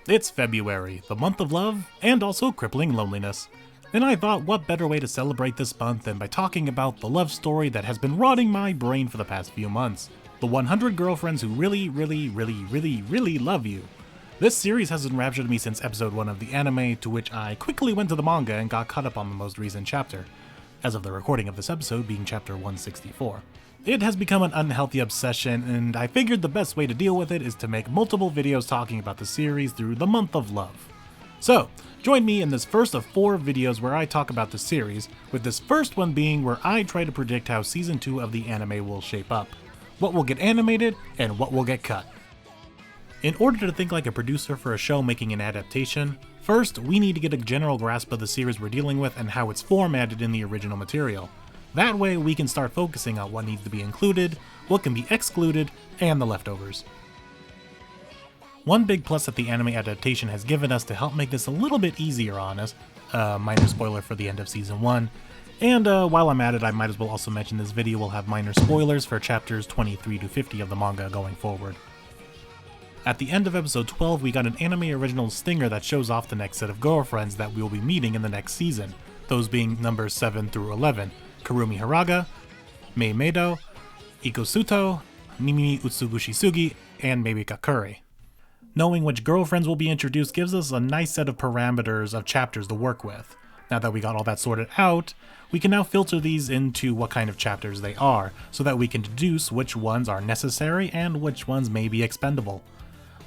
It's February, the month of love, and also crippling loneliness. And I thought, what better way to celebrate this month than by talking about the love story that has been rotting my brain for the past few months. The 100 Girlfriends Who Really Love You. This series has enraptured me since episode 1 of the anime, to which I quickly went to the manga and got caught up on the most recent chapter, as of the recording of this episode being chapter 164. It has become an unhealthy obsession, and I figured the best way to deal with it is to make multiple videos talking about the series through the month of love. So, join me in this first of 4 videos where I talk about the series, with this first one being where I try to predict how season 2 of the anime will shape up, what will get animated, and what will get cut. In order to think like a producer for a show making an adaptation, first we need to get a general grasp of the series we're dealing with and how it's formatted in the original material. That way we can start focusing on what needs to be included, what can be excluded, and the leftovers. One big plus that the anime adaptation has given us to help make this a little bit easier on us, minor spoiler for the end of season 1, and while I'm at it I might as well also mention this video will have minor spoilers for chapters 23 to 50 of the manga going forward. At the end of episode 12 we got an anime original stinger that shows off the next set of girlfriends that we will be meeting in the next season, those being numbers 7 through 11. Kurumi Haraga, Mei Meido, Ikosuto, Mimi Utsugushiisugi, and Maybe Kakuri. Knowing which girlfriends will be introduced gives us a nice set of parameters of chapters to work with. Now that we got all that sorted out, we can now filter these into what kind of chapters they are, so that we can deduce which ones are necessary and which ones may be expendable.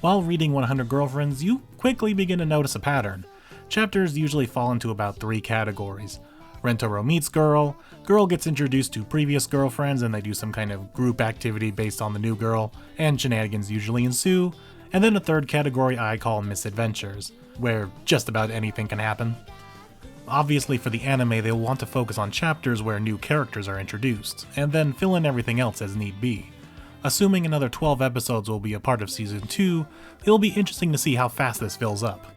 While reading 100 Girlfriends, you quickly begin to notice a pattern. Chapters usually fall into about 3 categories. Rentaro meets girl gets introduced to previous girlfriends and they do some kind of group activity based on the new girl, and shenanigans usually ensue, and then a third category I call misadventures, where just about anything can happen. Obviously for the anime they'll want to focus on chapters where new characters are introduced, and then fill in everything else as need be. Assuming another 12 episodes will be a part of season 2, it'll be interesting to see how fast this fills up.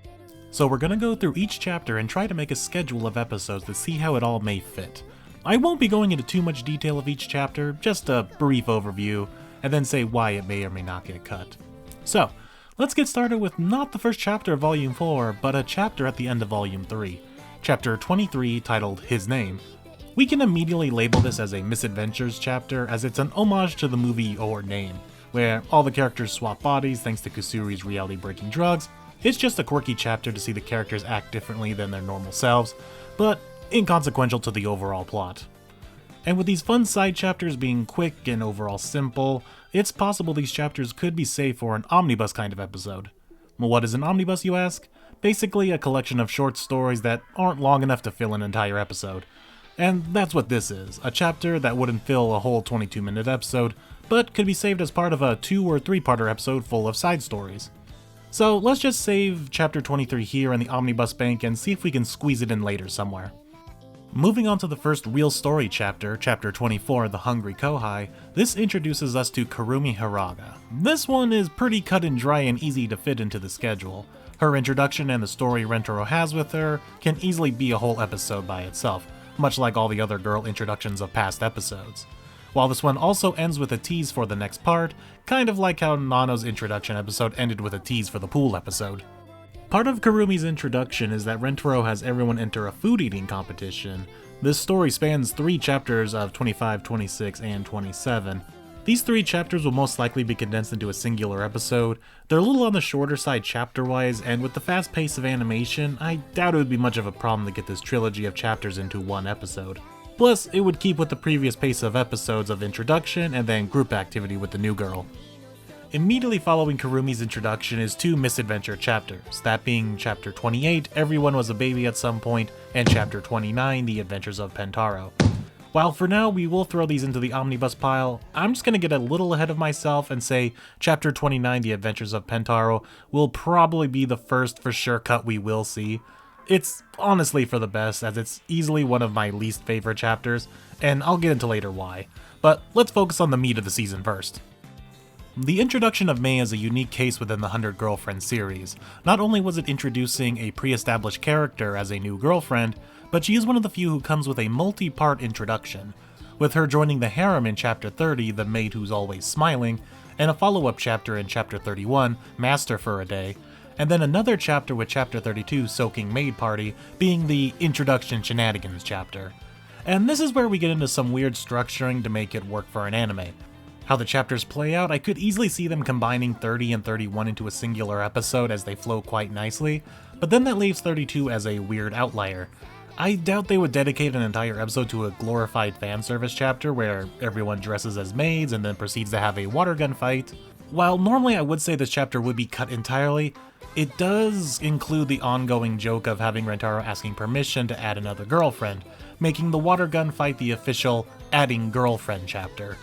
So we're gonna go through each chapter and try to make a schedule of episodes to see how it all may fit. I won't be going into too much detail of each chapter, just a brief overview, and then say why it may or may not get cut. So, let's get started with not the first chapter of Volume 4, but a chapter at the end of Volume 3. Chapter 23, titled His Name. We can immediately label this as a misadventures chapter, as it's an homage to the movie Your Name, where all the characters swap bodies thanks to Kusuri's reality-breaking drugs. It's just a quirky chapter to see the characters act differently than their normal selves, but inconsequential to the overall plot. And with these fun side chapters being quick and overall simple, it's possible these chapters could be saved for an omnibus kind of episode. Well, what is an omnibus, you ask? Basically a collection of short stories that aren't long enough to fill an entire episode. And that's what this is, a chapter that wouldn't fill a whole 22-minute episode, but could be saved as part of a 2 or 3-parter episode full of side stories. So let's just save chapter 23 here in the omnibus bank and see if we can squeeze it in later somewhere. Moving on to the first real story chapter, chapter 24, The Hungry Kohai, this introduces us to Kurumi Haraga. This one is pretty cut and dry and easy to fit into the schedule. Her introduction and the story Rentaro has with her can easily be a whole episode by itself, much like all the other girl introductions of past episodes. While this one also ends with a tease for the next part, kind of like how Nano's introduction episode ended with a tease for the pool episode. Part of Kurumi's introduction is that Rentaro has everyone enter a food eating competition. This story spans 3 chapters of 25, 26, and 27. These 3 chapters will most likely be condensed into a singular episode. They're a little on the shorter side chapter-wise, and with the fast pace of animation, I doubt it would be much of a problem to get this trilogy of chapters into one episode. Plus, it would keep with the previous pace of episodes of introduction and then group activity with the new girl. Immediately following Kurumi's introduction is 2 misadventure chapters, that being chapter 28, Everyone Was a Baby at Some Point, and chapter 29, The Adventures of Pentaro. While for now we will throw these into the omnibus pile, I'm just gonna get a little ahead of myself and say chapter 29, The Adventures of Pentaro, will probably be the first for sure cut we will see. It's honestly for the best, as it's easily one of my least favorite chapters, and I'll get into later why. But let's focus on the meat of the season first. The introduction of Mei is a unique case within the 100 Girlfriends series. Not only was it introducing a pre-established character as a new girlfriend, but she is one of the few who comes with a multi-part introduction. With her joining the harem in chapter 30, The Maid Who's Always Smiling, and a follow-up chapter in Chapter 31, Master for a Day, and then another chapter with Chapter 32, Soaking Maid Party, being the Introduction Shenanigans chapter. And this is where we get into some weird structuring to make it work for an anime. How the chapters play out, I could easily see them combining 30 and 31 into a singular episode as they flow quite nicely, but then that leaves 32 as a weird outlier. I doubt they would dedicate an entire episode to a glorified fan service chapter where everyone dresses as maids and then proceeds to have a water gun fight. While normally I would say this chapter would be cut entirely, it does include the ongoing joke of having Rentaro asking permission to add another girlfriend, making the water gun fight the official adding girlfriend chapter.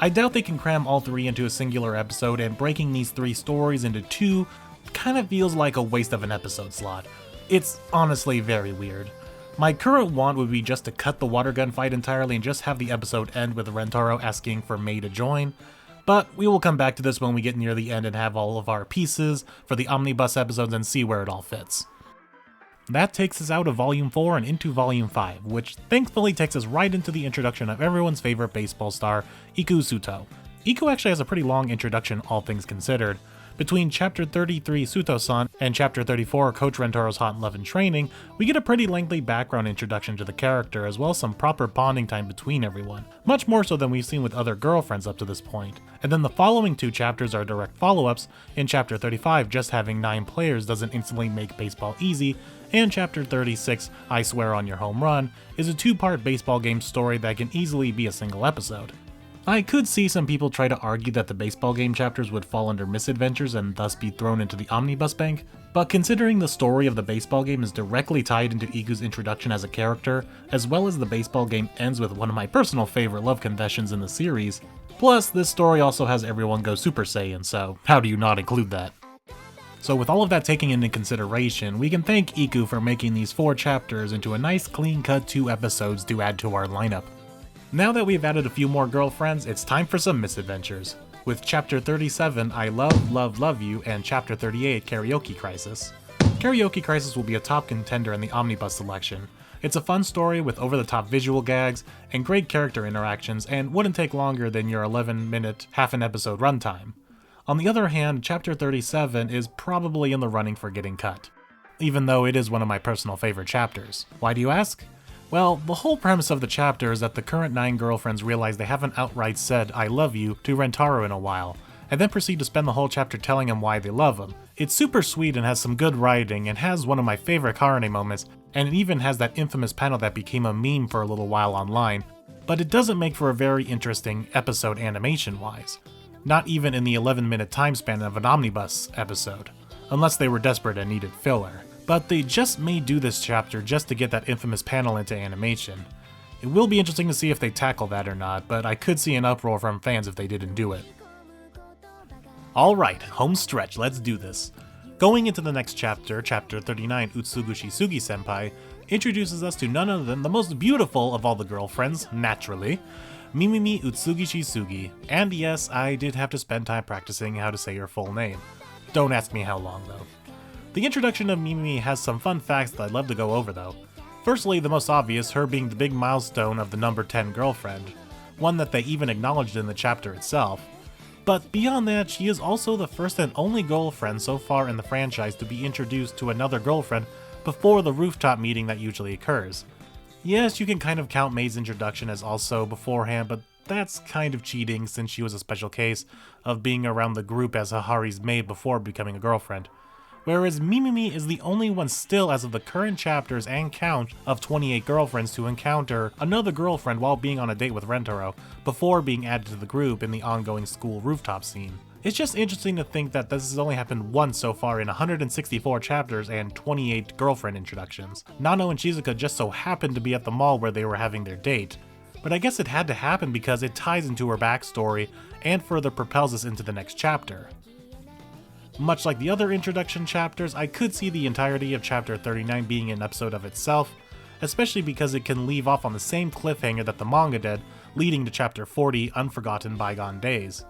I doubt they can cram all three into a singular episode, and breaking these three stories into two kind of feels like a waste of an episode slot. It's honestly very weird. My current want would be just to cut the water gun fight entirely and just have the episode end with Rentaro asking for Mei to join, but we will come back to this when we get near the end and have all of our pieces for the omnibus episodes and see where it all fits. That takes us out of Volume 4 and into Volume 5, which thankfully takes us right into the introduction of everyone's favorite baseball star, Iku Suto. Iku actually has a pretty long introduction, all things considered. Between Chapter 33, Suto-san, and Chapter 34, Coach Rentaro's Hot Love and Training, we get a pretty lengthy background introduction to the character, as well as some proper bonding time between everyone, much more so than we've seen with other girlfriends up to this point. And then the following two chapters are direct follow-ups. In Chapter 35, just having 9 players doesn't instantly make baseball easy, and Chapter 36, I Swear on Your Home Run, is a 2-part baseball game story that can easily be a single episode. I could see some people try to argue that the baseball game chapters would fall under misadventures and thus be thrown into the omnibus bank, but considering the story of the baseball game is directly tied into Iku's introduction as a character, as well as the baseball game ends with one of my personal favorite love confessions in the series, plus this story also has everyone go Super Saiyan, so how do you not include that? So with all of that taken into consideration, we can thank Iku for making these 4 chapters into a nice clean-cut 2 episodes to add to our lineup. Now that we've added a few more girlfriends, it's time for some misadventures. With Chapter 37, I Love, Love, Love You, and Chapter 38, Karaoke Crisis. Karaoke Crisis will be a top contender in the omnibus selection. It's a fun story with over-the-top visual gags and great character interactions, and wouldn't take longer than your 11-minute, half-an-episode runtime. On the other hand, Chapter 37 is probably in the running for getting cut, even though it is one of my personal favorite chapters. Why do you ask? Well, the whole premise of the chapter is that the current 9 girlfriends realize they haven't outright said I love you to Rentaro in a while, and then proceed to spend the whole chapter telling him why they love him. It's super sweet and has some good writing and has one of my favorite Karane moments, and it even has that infamous panel that became a meme for a little while online, but it doesn't make for a very interesting episode animation-wise. Not even in the 11-minute time span of an omnibus episode, unless they were desperate and needed filler. But they just may do this chapter just to get that infamous panel into animation. It will be interesting to see if they tackle that or not, but I could see an uproar from fans if they didn't do it. Alright, home stretch, let's do this. Going into the next chapter, Chapter 39, Utsugushi Sugi Senpai, introduces us to none other than the most beautiful of all the girlfriends, naturally, Mimimi Utsugishi Sugi. And yes, I did have to spend time practicing how to say her full name. Don't ask me how long though. The introduction of Mimimi has some fun facts that I'd love to go over though. Firstly, the most obvious, her being the big milestone of the number 10 girlfriend, one that they even acknowledged in the chapter itself. But beyond that, she is also the first and only girlfriend so far in the franchise to be introduced to another girlfriend before the rooftop meeting that usually occurs. Yes, you can kind of count Mei's introduction as also beforehand, but that's kind of cheating since she was a special case of being around the group as Hahari's maid before becoming a girlfriend. Whereas Mimimi is the only one still as of the current chapters and count of 28 girlfriends to encounter another girlfriend while being on a date with Rentaro, before being added to the group in the ongoing school rooftop scene. It's just interesting to think that this has only happened once so far in 164 chapters and 28 girlfriend introductions. Nano and Shizuka just so happened to be at the mall where they were having their date. But I guess it had to happen because it ties into her backstory and further propels us into the next chapter. Much like the other introduction chapters, I could see the entirety of Chapter 39 being an episode of itself, especially because it can leave off on the same cliffhanger that the manga did, leading to Chapter 40, Unforgotten Bygone Days.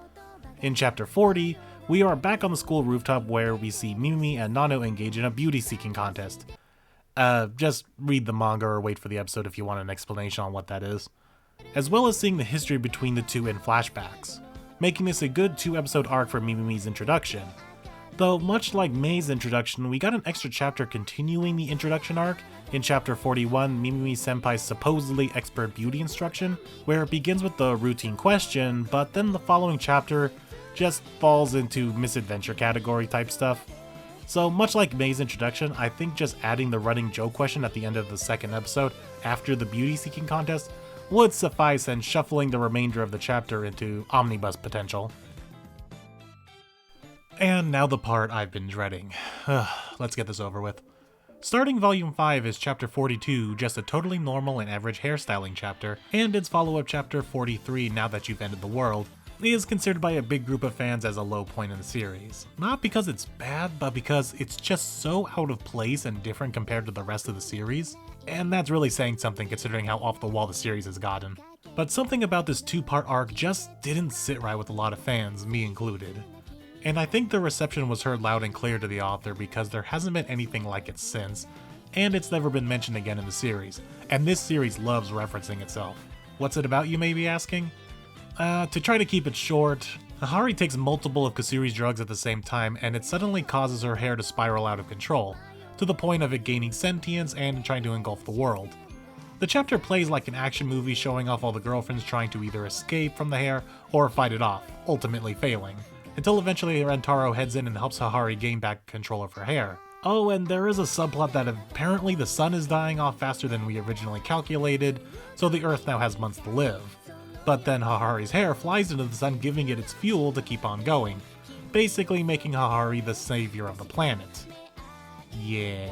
In Chapter 40, we are back on the school rooftop where we see Mimi and Nano engage in a beauty-seeking contest. Just read the manga or wait for the episode if you want an explanation on what that is. As well as seeing the history between the two in flashbacks. making this a good 2-episode arc for Mimi's introduction. Though much like Mei's introduction, we got an extra chapter continuing the introduction arc in chapter 41, Mimi Senpai's supposedly expert beauty instruction, where it begins with the routine question, but then the following chapter just falls into misadventure category type stuff. So much like Mei's introduction, I think just adding the running joke question at the end of the second episode after the beauty seeking contest would suffice, and shuffling the remainder of the chapter into omnibus potential. And now the part I've been dreading. Let's get this over with. Starting Volume 5 is Chapter 42, just a totally normal and average hairstyling chapter, and its follow-up Chapter 43, Now That You've Ended the World, is considered by a big group of fans as a low point in the series. Not because it's bad, but because it's just so out of place and different compared to the rest of the series. And that's really saying something considering how off the wall the series has gotten. But something about this 2-part arc just didn't sit right with a lot of fans, me included. And I think the reception was heard loud and clear to the author because there hasn't been anything like it since, and it's never been mentioned again in the series, and this series loves referencing itself. What's it about, you may be asking? To try to keep it short, Hahari takes multiple of Kasuri's drugs at the same time, and it suddenly causes her hair to spiral out of control, to the point of it gaining sentience and trying to engulf the world. The chapter plays like an action movie showing off all the girlfriends trying to either escape from the hair or fight it off, ultimately failing, until eventually Rentaro heads in and helps Hahari gain back control of her hair. Oh, and there is a subplot that apparently the sun is dying off faster than we originally calculated, so the Earth now has months to live. But then Hahari's hair flies into the sun, giving it its fuel to keep on going, basically making Hahari the savior of the planet. Yeah.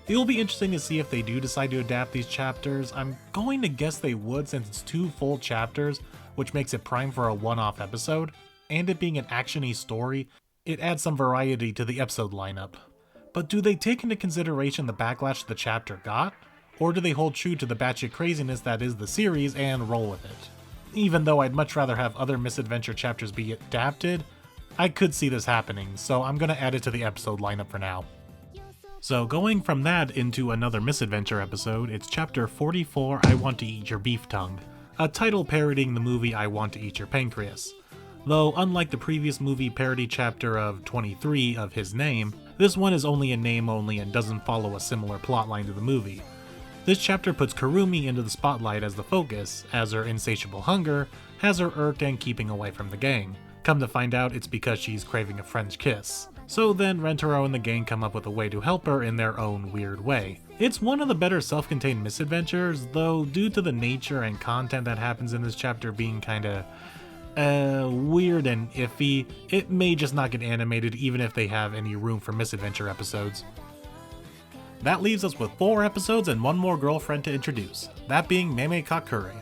It will be interesting to see if they do decide to adapt these chapters. I'm going to guess they would, since it's 2 full chapters, which makes it prime for a one-off episode. And it being an action-y story, it adds some variety to the episode lineup. But do they take into consideration the backlash the chapter got? Or do they hold true to the batshit craziness that is the series and roll with it? Even though I'd much rather have other misadventure chapters be adapted, I could see this happening, so I'm gonna add it to the episode lineup for now. So going from that into another misadventure episode, it's chapter 44, I Want to Eat Your Beef Tongue, a title parodying the movie I Want to Eat Your Pancreas. Though, unlike the previous movie parody chapter of 23 of His Name, this one is only a name only and doesn't follow a similar plotline to the movie. This chapter puts Kurumi into the spotlight as the focus, as her insatiable hunger has her irked and keeping away from the gang. Come to find out, it's because she's craving a French kiss. So then Rentaro and the gang come up with a way to help her in their own weird way. It's one of the better self-contained misadventures, though due to the nature and content that happens in this chapter being kinda weird and iffy, it may just not get animated even if they have any room for misadventure episodes. That leaves us with 4 episodes and 1 more girlfriend to introduce, that being Meme Kakuri.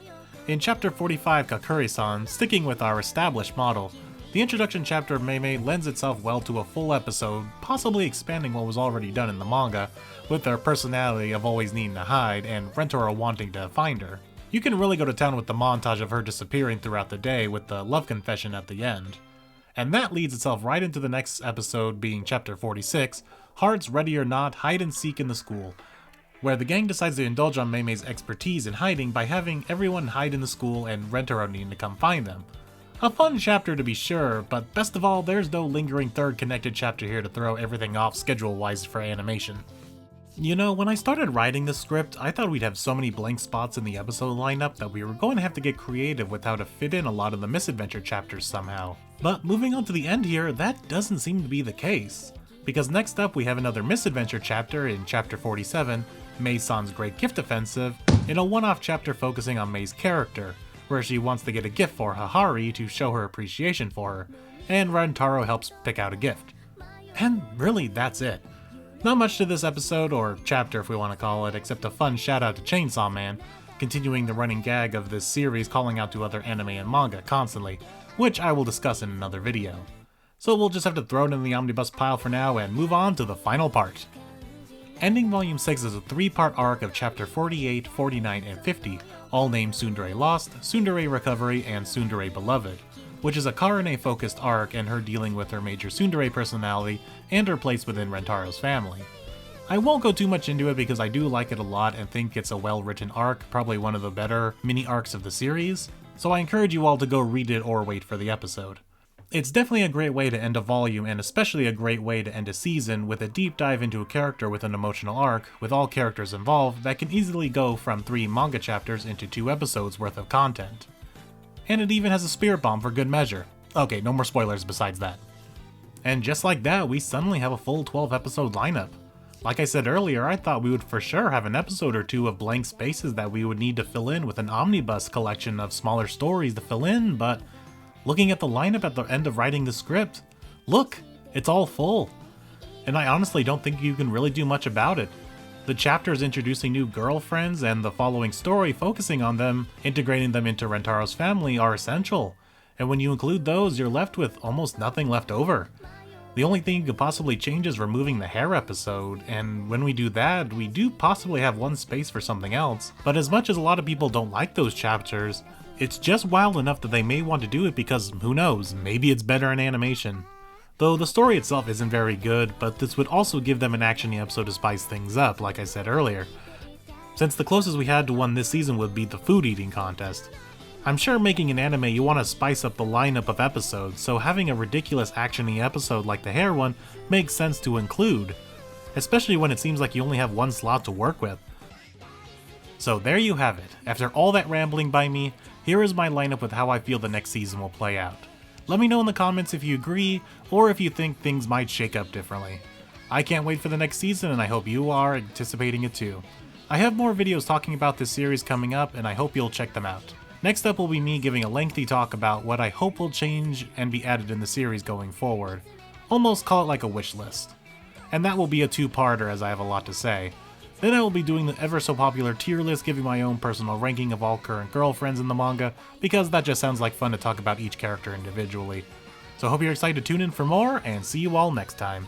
In chapter 45, Kakuri-san, sticking with our established model, the introduction chapter of Meme lends itself well to a full episode, possibly expanding what was already done in the manga, with her personality of always needing to hide and Rentaro wanting to find her. You can really go to town with the montage of her disappearing throughout the day with the love confession at the end. And that leads itself right into the next episode being chapter 46, Hearts Ready or Not, Hide and Seek in the School, where the gang decides to indulge on Meme's expertise in hiding by having everyone hide in the school and Rentaro needing to come find them. A fun chapter to be sure, but best of all, there's no lingering third connected chapter here to throw everything off schedule-wise for animation. You know, when I started writing the script, I thought we'd have so many blank spots in the episode lineup that we were going to have to get creative with how to fit in a lot of the misadventure chapters somehow. But moving on to the end here, that doesn't seem to be the case. Because next up we have another misadventure chapter in chapter 47, Mei-san's Great Gift Offensive, in a one-off chapter focusing on Mei's character, where she wants to get a gift for Hahari to show her appreciation for her, and Rentaro helps pick out a gift. And really, that's it. Not much to this episode, or chapter if we want to call it, except a fun shout out to Chainsaw Man, continuing the running gag of this series calling out to other anime and manga constantly, which I will discuss in another video. So we'll just have to throw it in the omnibus pile for now and move on to the final part. Ending Volume 6 is a 3-part arc of Chapter 48, 49, and 50, all named Tsundere Lost, Tsundere Recovery, and Tsundere Beloved, which is a Karine-focused arc and her dealing with her major Tsundere personality and her place within Rentaro's family. I won't go too much into it because I do like it a lot and think it's a well-written arc, probably one of the better mini-arcs of the series, so I encourage you all to go read it or wait for the episode. It's definitely a great way to end a volume, and especially a great way to end a season with a deep dive into a character with an emotional arc, with all characters involved, that can easily go from 3 manga chapters into 2 episodes worth of content. And it even has a spirit bomb for good measure. Okay, no more spoilers besides that. And just like that, we suddenly have a full 12 episode lineup. Like I said earlier, I thought we would for sure have an episode or 2 of blank spaces that we would need to fill in with an omnibus collection of smaller stories to fill in, but looking at the lineup at the end of writing the script, look, it's all full. And I honestly don't think you can really do much about it. The chapters introducing new girlfriends and the following story focusing on them, integrating them into Rentaro's family are essential. And when you include those, you're left with almost nothing left over. The only thing you could possibly change is removing the hair episode, and when we do that, we do possibly have one space for something else. But as much as a lot of people don't like those chapters, it's just wild enough that they may want to do it because, who knows, maybe it's better in animation. Though the story itself isn't very good, but this would also give them an action-y episode to spice things up, like I said earlier. Since the closest we had to one this season would be the food eating contest. I'm sure making an anime you want to spice up the lineup of episodes, so having a ridiculous action-y episode like the hair one makes sense to include, especially when it seems like you only have one slot to work with. So there you have it. After all that rambling by me, here is my lineup with how I feel the next season will play out. Let me know in the comments if you agree, or if you think things might shake up differently. I can't wait for the next season, and I hope you are anticipating it too. I have more videos talking about this series coming up, and I hope you'll check them out. Next up will be me giving a lengthy talk about what I hope will change and be added in the series going forward. Almost call it like a wish list. And that will be a 2-parter as I have a lot to say. Then I will be doing the ever so popular tier list, giving my own personal ranking of all current girlfriends in the manga, because that just sounds like fun to talk about each character individually. So I hope you're excited to tune in for more, and see you all next time.